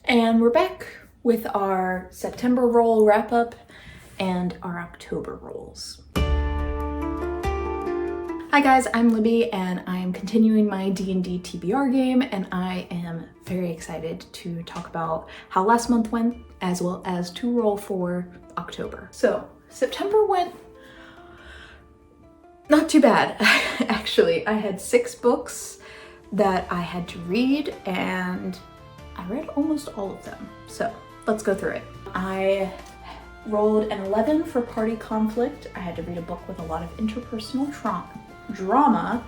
And we're back with our September roll wrap up and our October rolls. Hi guys, I'm Libby and I'm continuing my D&D TBR game, and I am very excited to talk about how last month went as well as to roll for October. So September went not too bad. Actually, I had 6 books that I had to read and I read almost all of them. So let's go through it. I rolled an 11 for party conflict. I had to read a book with a lot of interpersonal drama,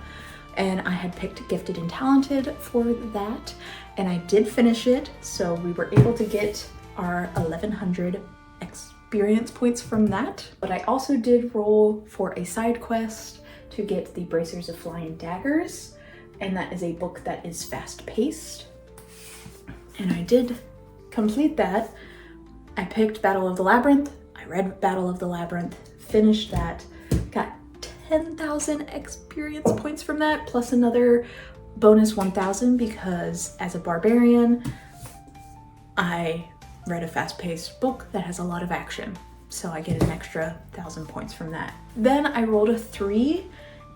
and I had picked Gifted and Talented for that, and I did finish it, so we were able to get our 1100 experience points from that. But I also did roll for a side quest to get the Bracers of Flying Daggers, and that is a book that is fast-paced, and I did complete that. I picked Battle of the Labyrinth, I read Battle of the Labyrinth, finished that, got 10,000 experience points from that, plus another bonus 1,000 because as a barbarian, I read a fast-paced book that has a lot of action. So I get an extra 1,000 points from that. Then I rolled a 3,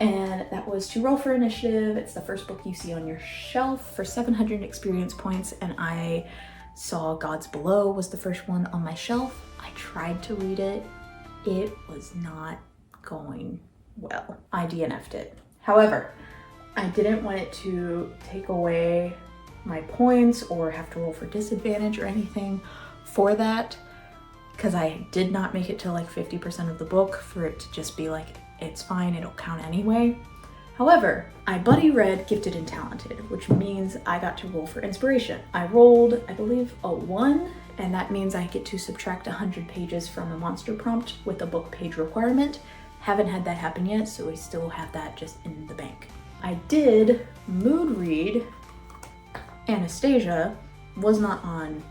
and that was to roll for initiative. It's the first book you see on your shelf for 700 experience points, and I saw Gods Below was the first one on my shelf. I tried to read it. It was not going well. I DNF'd it. However, I didn't want it to take away my points or have to roll for disadvantage or anything for that, because I did not make it to like 50% of the book for it to just be like, it's fine, it'll count anyway. However, I buddy read Gifted and Talented, which means I got to roll for inspiration. I rolled, I believe, a 1, and that means I get to subtract 100 pages from the monster prompt with a book page requirement. Haven't had that happen yet, so we still have that just in the bank. I did mood read Anastasia. Was not on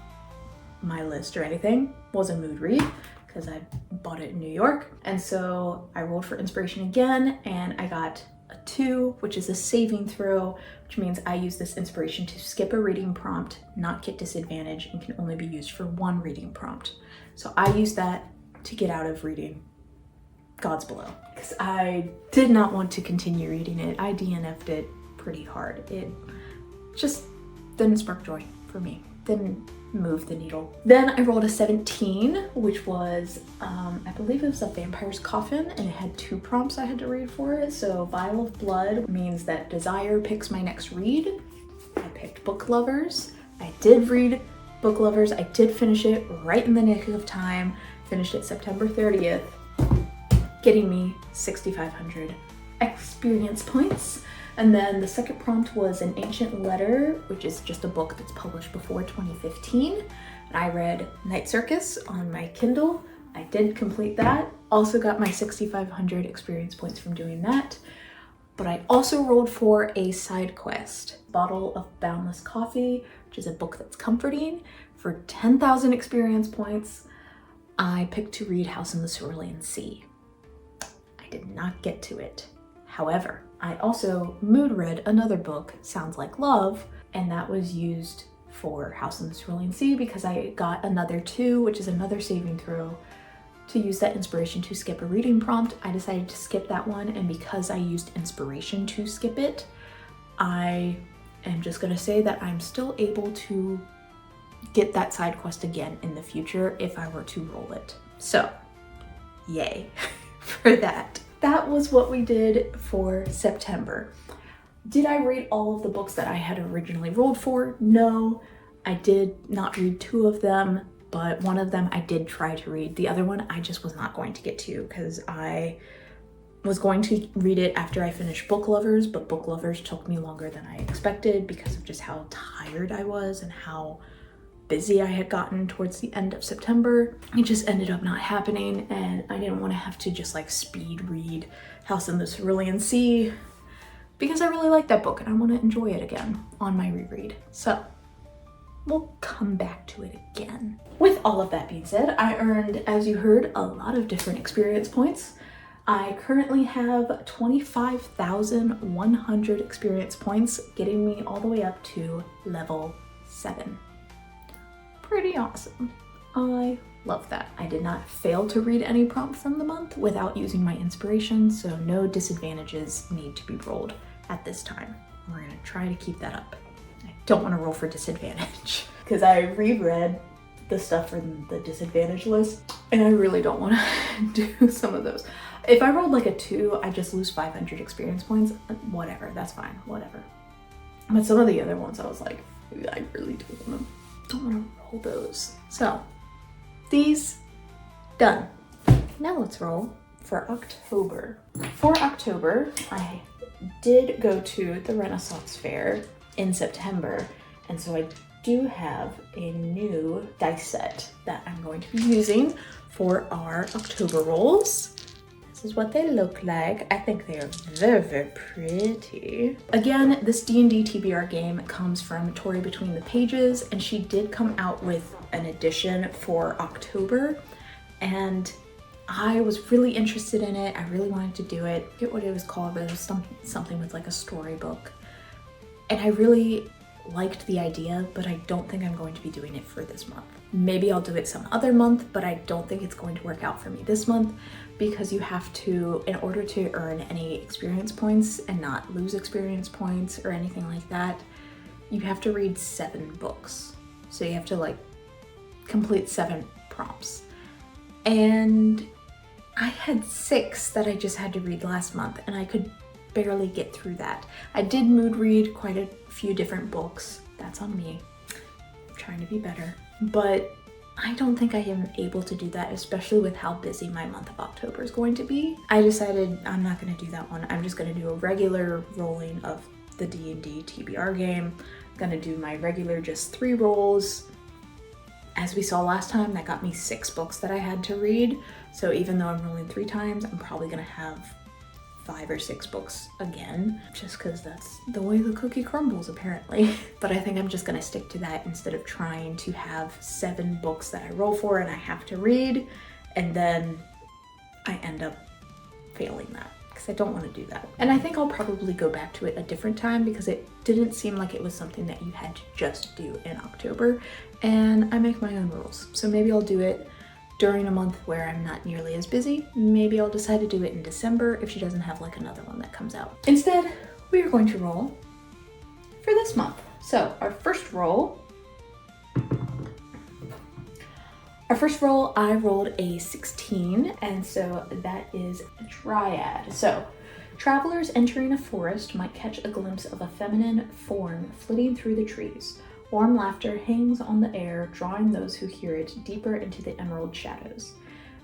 my list or anything, was a mood read because I bought it in New York. And so I rolled for inspiration again, and I got a 2, which is a saving throw, which means I use this inspiration to skip a reading prompt, not get disadvantage, and can only be used for 1 reading prompt. So I used that to get out of reading Gods Below, because I did not want to continue reading it. I DNF'd it pretty hard. It just didn't spark joy for me. Didn't move the needle. Then I rolled a 17, which was, I believe it was a vampire's coffin, and it had 2 prompts I had to read for it. So Vial of Blood means that Desire picks my next read. I picked Book Lovers. I did read Book Lovers. I did finish it right in the nick of time. Finished it September 30th, getting me 6,500 experience points. And then the second prompt was An Ancient Letter, which is just a book that's published before 2015. And I read Night Circus on my Kindle. I did complete that. Also got my 6,500 experience points from doing that. But I also rolled for a side quest, Bottle of Boundless Coffee, which is a book that's comforting, for 10,000 experience points. I picked to read House in the Cerulean Sea. I did not get to it. However, I also mood read another book, Sounds Like Love, and that was used for House in the Cerulean Sea because I got another 2, which is another saving throw, to use that inspiration to skip a reading prompt. I decided to skip that one, and because I used inspiration to skip it, I am just gonna say that I'm still able to get that side quest again in the future if I were to roll it. So, yay for that. That was what we did for September. Did I read all of the books that I had originally rolled for? No, I did not read 2 of them, but one of them I did try to read. The other one I just was not going to get to because I was going to read it after I finished Book Lovers, but Book Lovers took me longer than I expected because of just how tired I was and how busy I had gotten towards the end of September. It just ended up not happening, and I didn't want to have to just like speed read House in the Cerulean Sea because I really like that book and I want to enjoy it again on my reread. So we'll come back to it again. With all of that being said, I earned, as you heard, a lot of different experience points. I currently have 25,100 experience points, getting me all the way up to level 7. pretty awesome. I love that. I did not fail to read any prompt from the month without using my inspiration, so no disadvantages need to be rolled at this time. We're gonna try to keep that up. I don't want to roll for disadvantage because I reread the stuff from the disadvantage list and I really don't want to do some of those. If I rolled like a 2, I just lose 500 experience points. Whatever, that's fine, whatever. But some of the other ones I was like, I really don't want to roll those. So these done. Now let's roll for October. For October, I did go to the Renaissance Fair in September, and so I do have a new dice set that I'm going to be using for our October rolls. This is what they look like. I think they are very, very pretty. Again, this D&D TBR game comes from Tori Between the Pages, and she did come out with an edition for October, and I was really interested in it. I really wanted to do it. I forget what it was called, but it was something with like a storybook. And I really liked the idea, but I don't think I'm going to be doing it for this month. Maybe I'll do it some other month, but I don't think it's going to work out for me this month because you have to, in order to earn any experience points and not lose experience points or anything like that, you have to read 7 books. So you have to like complete 7 prompts. And I had 6 that I just had to read last month and I could barely get through that. I did mood read quite a few different books. That's on me. I'm trying to be better. But I don't think I am able to do that, especially with how busy my month of October is going to be. I decided I'm not going to do that one. I'm just going to do a regular rolling of the D&D TBR game. I'm going to do my regular just 3 rolls. As we saw last time, that got me 6 books that I had to read. So even though I'm rolling 3 times, I'm probably going to have 5 or 6 books again, just because that's the way the cookie crumbles apparently. But I think I'm just gonna stick to that instead of trying to have 7 books that I roll for and I have to read, and then I end up failing that, because I don't want to do that. And I think I'll probably go back to it a different time because it didn't seem like it was something that you had to just do in October, and I make my own rules. So maybe I'll do it during a month where I'm not nearly as busy. Maybe I'll decide to do it in December if she doesn't have like another one that comes out. Instead, we are going to roll for this month. So our first roll, I rolled a 16, and so that is a Dryad. So travelers entering a forest might catch a glimpse of a feminine form flitting through the trees. Warm laughter hangs on the air, drawing those who hear it deeper into the emerald shadows.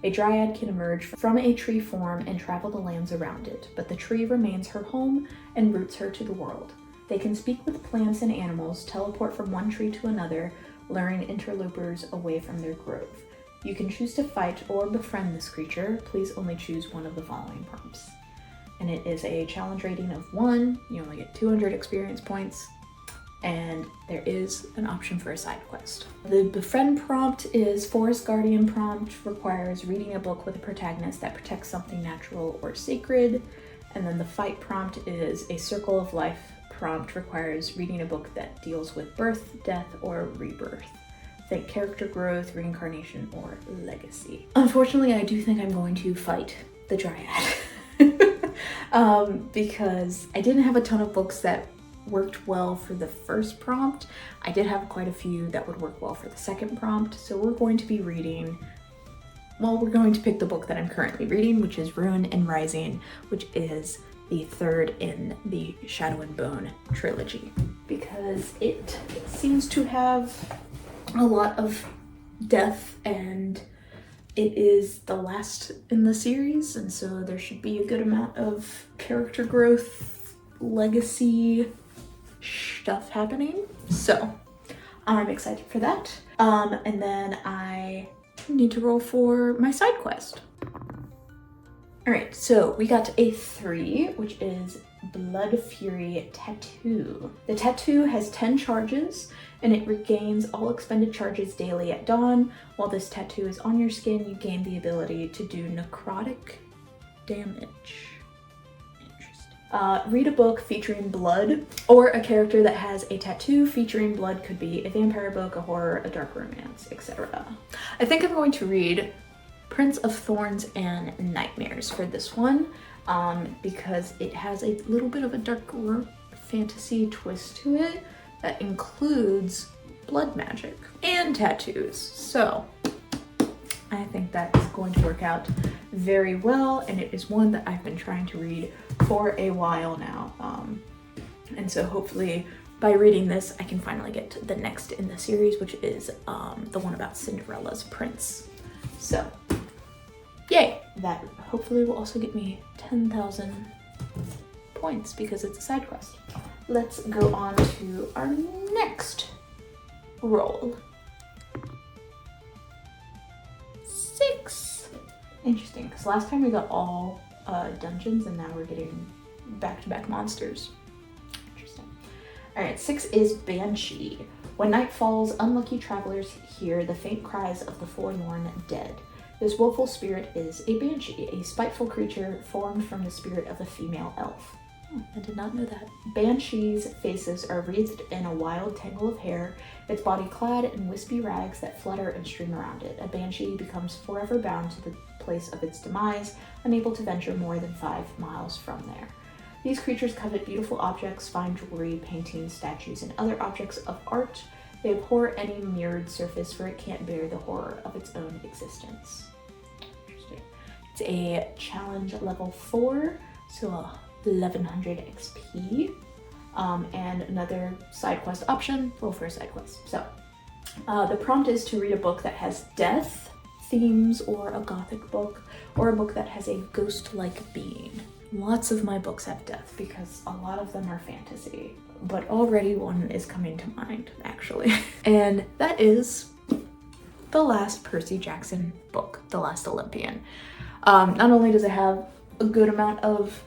A dryad can emerge from a tree form and travel the lands around it, but the tree remains her home and roots her to the world. They can speak with plants and animals, teleport from one tree to another, luring interlopers away from their grove. You can choose to fight or befriend this creature. Please only choose one of the following prompts. And it is a challenge rating of 1. You only get 200 experience points. And there is an option for a side quest. The befriend prompt is Forest Guardian prompt, requires reading a book with a protagonist that protects something natural or sacred. And then the fight prompt is a Circle of Life prompt, requires reading a book that deals with birth, death, or rebirth. Think character growth, reincarnation, or legacy. Unfortunately, I do think I'm going to fight the Dryad because I didn't have a ton of books that worked well for the first prompt. I did have quite a few that would work well for the second prompt, so we're going to be reading, well, we're going to pick the book that I'm currently reading, which is Ruin and Rising, which is the 3rd in the Shadow and Bone trilogy, because it seems to have a lot of death and it is the last in the series, and so there should be a good amount of character growth, legacy stuff happening. So I'm excited for that. And then I need to roll for my side quest. All right, so we got a 3, which is Blood Fury Tattoo. The tattoo has 10 charges and it regains all expended charges daily at dawn. While this tattoo is on your skin, you gain the ability to do necrotic damage. Interesting. Read a book featuring blood, or a character that has a tattoo featuring blood. Could be a vampire book, a horror, a dark romance, etc. I think I'm going to read Prince of Thorns and Nightmares for this one, because it has a little bit of a dark fantasy twist to it that includes blood magic and tattoos. So I think that's going to work out very well, and it is one that I've been trying to read for a while now. And so hopefully by reading this, I can finally get to the next in the series, which is the one about Cinderella's prince. So yay! That hopefully will also get me 10,000 points because it's a side quest. Let's go on to our next roll. 6. Interesting, because last time we got all dungeons and now we're getting back-to-back monsters. Interesting. Alright, 6 is Banshee. When night falls, unlucky travelers hear the faint cries of the forlorn dead. This woeful spirit is a banshee, a spiteful creature formed from the spirit of a female elf. I did not know that. Banshees' faces are wreathed in a wild tangle of hair, its body clad in wispy rags that flutter and stream around it. A banshee becomes forever bound to the place of its demise, unable to venture more than 5 miles from there. These creatures covet beautiful objects, fine jewelry, paintings, statues, and other objects of art. They abhor any mirrored surface, for it can't bear the horror of its own existence. Interesting. It's a challenge level 4, so 1100 XP. And another side quest option, roll for a side quest. So, the prompt is to read a book that has death themes, or a gothic book, or a book that has a ghost-like being. Lots of my books have death because a lot of them are fantasy, but already one is coming to mind, actually. And that is the last Percy Jackson book, The Last Olympian. Not only does it have a good amount of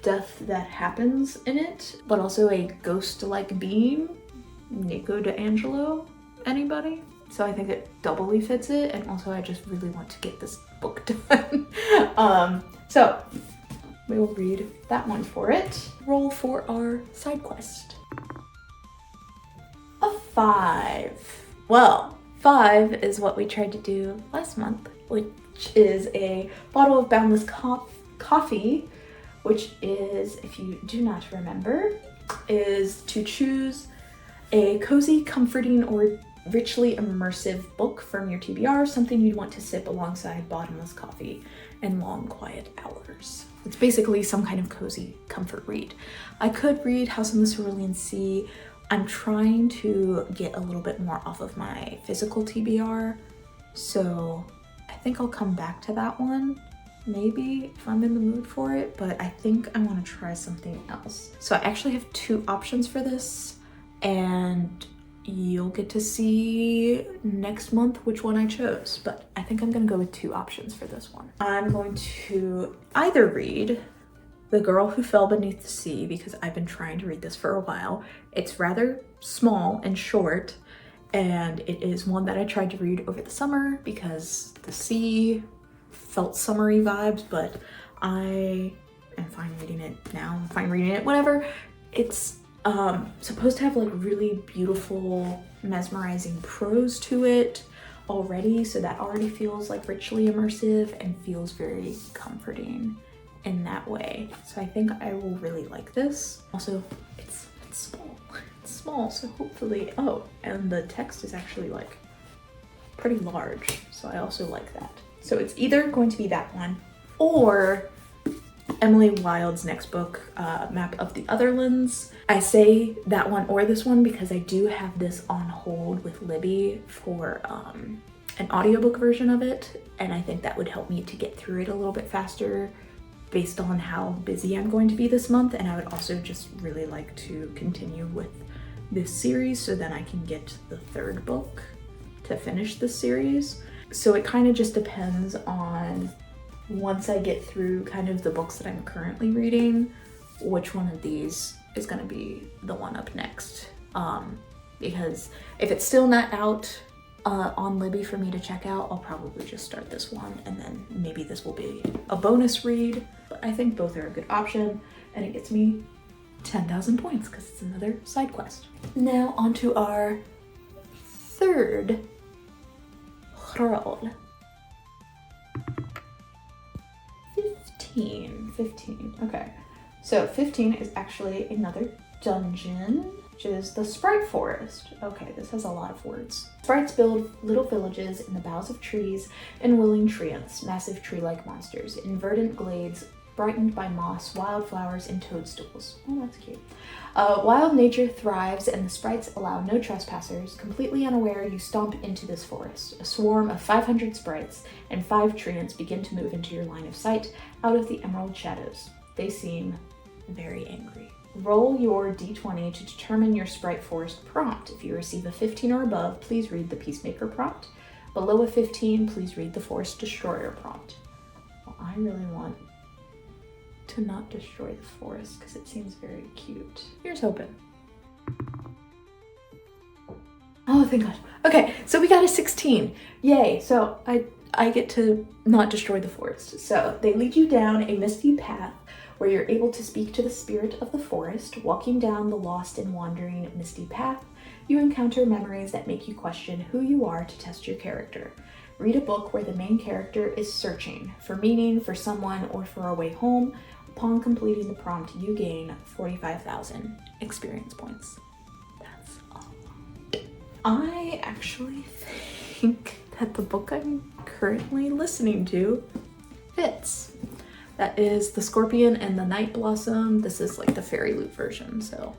death that happens in it, but also a ghost-like being, Nico D'Angelo, anybody? So I think it doubly fits it, and also I just really want to get this book done. So we will read that one for it. Roll for our side quest. A 5. Well, 5 is what we tried to do last month, which is a bottle of Boundless coffee, which is, if you do not remember, is to choose a cozy, comforting, or richly immersive book from your TBR, something you'd want to sip alongside bottomless coffee and long, quiet hours. It's basically some kind of cozy comfort read. I could read House on the Cerulean Sea. I'm trying to get a little bit more off of my physical TBR, so I think I'll come back to that one, maybe if I'm in the mood for it, but I think I want to try something else. So I actually have 2 options for this, and you'll get to see next month which one I chose, but I think I'm gonna go with 2 options for this one. I'm going to either read The Girl Who Fell Beneath the Sea, because I've been trying to read this for a while. It's rather small and short, and it is one that I tried to read over the summer because the sea felt summery vibes, but I am fine reading it now. I'm fine reading it whenever. It's supposed to have like really beautiful, mesmerizing prose to it already, so that already feels like richly immersive and feels very comforting in that way. So I think I will really like this. Also, it's small. It's small, so hopefully, oh, and the text is actually like pretty large, so I also like that. So it's either going to be that one or Emily Wilde's next book, Map of the Otherlands. I say that one or this one because I do have this on hold with Libby for an audiobook version of it, and I think that would help me to get through it a little bit faster based on how busy I'm going to be this month, and I would also just really like to continue with this series so then I can get the 3rd book to finish this series. So it kind of just depends on, once I get through kind of the books that I'm currently reading, which one of these is going to be the one up next. Because if it's still not out on Libby for me to check out, I'll probably just start this one, and then maybe this will be a bonus read. But I think both are a good option. and it gets me 10,000 points because it's another side quest. Now onto our third roll. 15, okay. So 15 is actually another dungeon, which is the Sprite Forest. Okay, this has a lot of words. Sprites build little villages in the boughs of trees and willing treants, massive tree-like monsters, in verdant glades brightened by moss, wildflowers, and toadstools. Oh, that's cute. Wild nature thrives and the sprites allow no trespassers. Completely unaware, you stomp into this forest. A swarm of 500 sprites and 5 treants begin to move into your line of sight out of the emerald shadows. They seem very angry. Roll your d20 to determine your Sprite Forest prompt. If you receive a 15 or above, please read the Peacemaker prompt. Below a 15, please read the Forest Destroyer prompt. Well, I really want to not destroy the forest because it seems very cute. Here's hoping. Oh, thank God. Okay, so we got a 16. Yay, so I get to not destroy the forest. So they lead you down a misty path where you're able to speak to the spirit of the forest. Walking down the lost and wandering misty path, you encounter memories that make you question who you are to test your character. Read a book where the main character is searching for meaning, for someone, or for a way home. Upon completing the prompt, you gain 45,000 experience points. That's a lot. I actually think that the book I'm currently listening to fits. That is The Scorpion and the Night Blossom. This is like the Fairy Loot version, so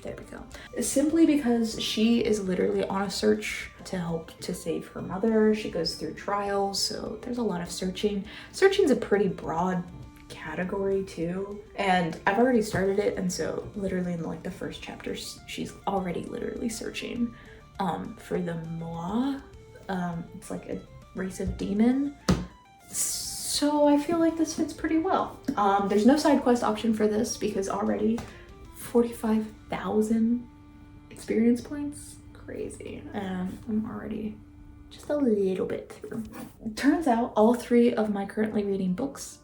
there we go. Simply because she is literally on a search to help to save her mother. She goes through trials, so there's a lot of searching. Searching's a pretty broad category too, and I've already started it, and so literally in like the first chapter, she's already literally searching for the Moa. It's like a race of demon. So I feel like this fits pretty well. There's no side quest option for this because already 45,000 experience points, crazy. And I'm already just a little bit through. It turns out all 3 of my currently reading books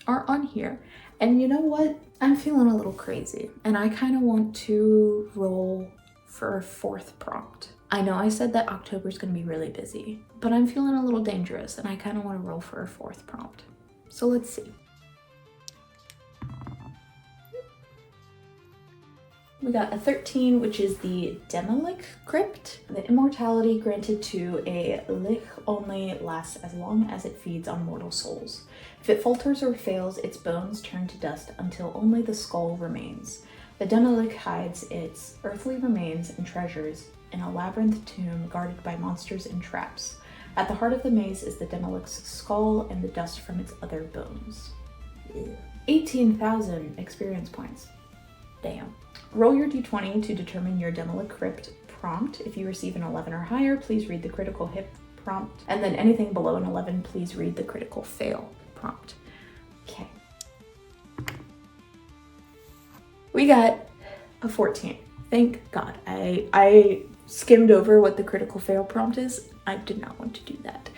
are on here. And you know what? I'm feeling a little crazy and I kind of want to roll for a 4th prompt. I know I said that October's gonna be really busy, but I'm feeling a little dangerous and I kind of want to roll for a 4th prompt. So let's see. We got a 13, which is the Demolic Crypt. The immortality granted to a lich only lasts as long as it feeds on mortal souls. If it falters or fails, its bones turn to dust until only the skull remains. The Demolic hides its earthly remains and treasures in a labyrinth tomb guarded by monsters and traps. At the heart of the maze is the Demolic's skull and the dust from its other bones. 18,000 experience points. Damn. Roll your d20 to determine your Demolic Crypt prompt. If you receive an 11 or higher, please read the critical hit prompt. And then anything below an 11, please read the critical fail prompt. Okay. We got a 14. Thank God. I skimmed over what the critical fail prompt is. I did not want to do that.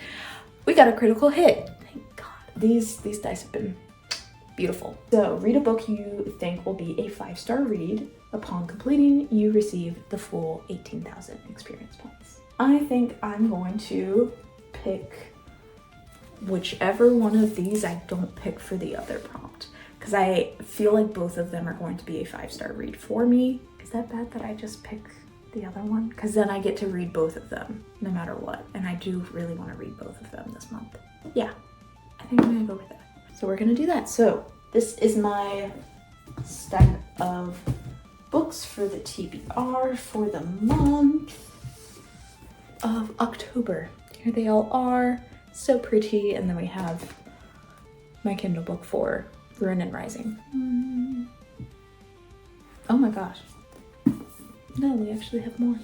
We got a critical hit. Thank God. These dice have been beautiful. So read a book you think will be a 5-star read. Upon completing, you receive the full 18,000 experience points. I think I'm going to pick whichever one of these I don't pick for the other prompt, because I feel like both of them are going to be a 5-star read for me. Is that bad that I just pick the other one? Because then I get to read both of them no matter what, and I do really want to read both of them this month. Yeah, I think I'm gonna go with that. So we're gonna do that. So this is my stack of books for the TBR for the month of October. Here they all are, so pretty. And then we have my Kindle book for Ruin and Rising. Oh my gosh. No, we actually have more.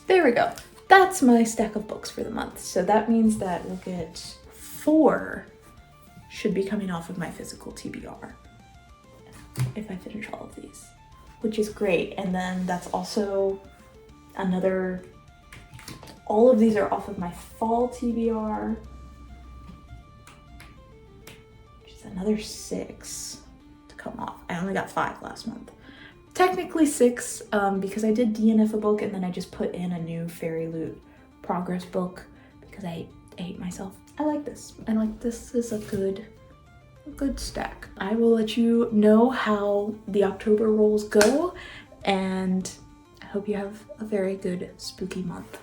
There we go. That's my stack of books for the month. So that means that we'll get 4 should be coming off of my physical TBR if I finish all of these, which is great. And then that's also another, all of these are off of my fall TBR, which is another 6 to come off. I only got 5 last month. Technically 6 because I did DNF a book and then I just put in a new Fairy Loot progress book because I hate myself. I like this. I like this is a good stack. I will let you know how the October rolls go, and I hope you have a very good spooky month.